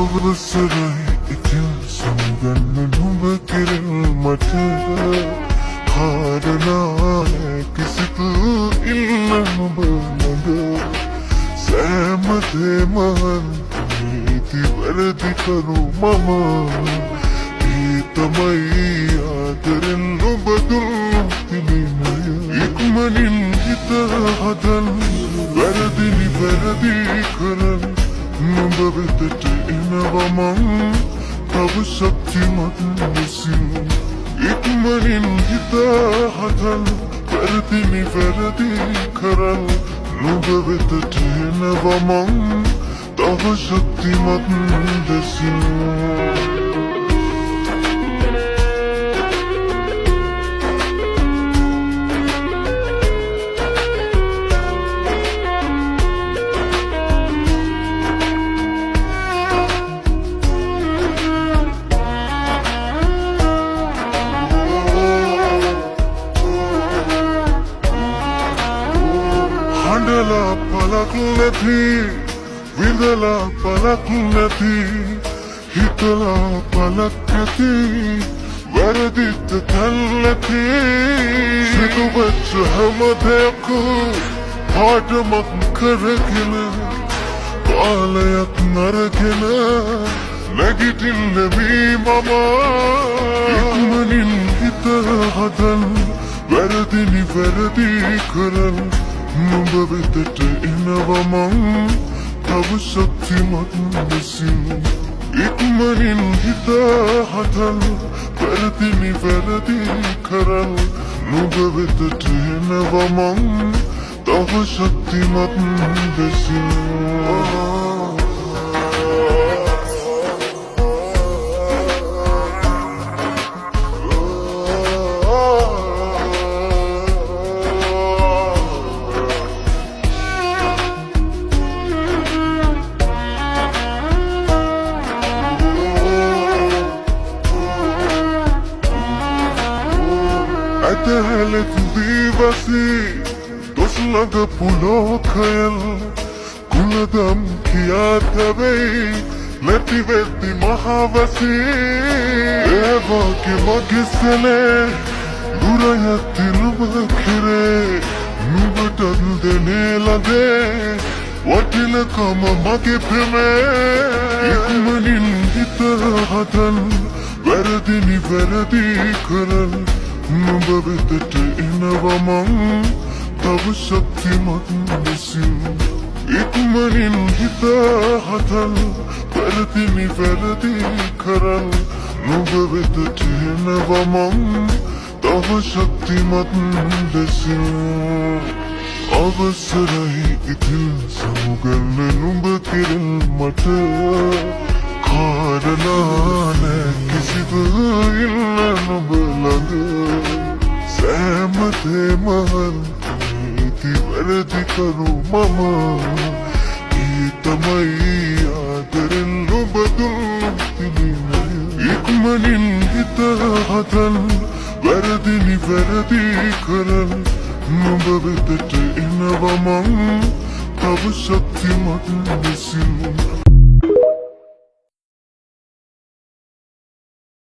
අවසරයි ඉතින් සමුගන්න නුඹ කෙරෙල් මට කාරණා කිසිදු ඉන්න නුඹ ළඟ සෑම දේමන් නීති වැරදි කරු මම ඒ තමයි ආදරෙන් නුඹ දුන් තිබෙනය ඉක්මනින් හිත හදන් වැරදි නිවැරදි කරන් නුඹ වෙතට එනවා මං තව ශක්තිමත් ලෙසින් ඉක්මනින් හිත හදන් වැරදි නිවැරදි කරන් නුඹ වෙතට එනවා මං තව ශක්තිමත් ලෙසින් හඬලා පලක් නැති විඳලා පලක් නැති හිතලා පලක් නැති වැරදිත් තැන් නැති සිදුවෙච්ච හැම දෙයක් පාඩමක් කරගෙන කාලයක් නරගෙන නැගිටින්න වී මම ඉක්මනින් හිත හදන් වැරදි නිවැරදි කරන් නුඹ වෙතට එනවා මං තව ශක්තිමත් ලෙසින් ඉක්මනින් හිත හදන් වැරදි නිවැරදි කරන් නුඹ වෙතට එනවා මං තව ශක්තිමත් ලෙසින් ඇතහැලෙත් දීවසි දොස්ලඟ පුලෝකයල් කුලදම් කියා තැවෙයි නැතිවෙද්දි මහවසි ඒවාගේ මගේ සැලේ දුරයත්ති නුඹ කෙරේ නුඹටත් දෙනේ ළඟේ වටිනකම මගේ පෙමේ ඉක්මනින් හිත හදන් වැරදි නිවැරදි කරන් නුඹ වෙතට එනවා මං තව ශක්තිමත් ලෙසින් ඉක්මනින් හිත හදන් වැරදි නිවැරදි කරන් නුඹ වෙතට එනවා මං තව ශක්තිමත් ලෙසින් අවසරයි ඉතින් සමුගන්න නුඹ කෙරෙල් මට කාරණා නෑ කිසිදු ඉන්න නුඹ ළඟ සෑම දේමන් නීති වැරදි කරු මම ඒ තමයි ආදරෙන් නුඹ දුන් තිබෙනය ඉක්මනින් හිත හදන් වැරදි නිවැරදි කරන් නුඹ වෙතට එනවා මං තව ශක්තිමත් ලෙසින්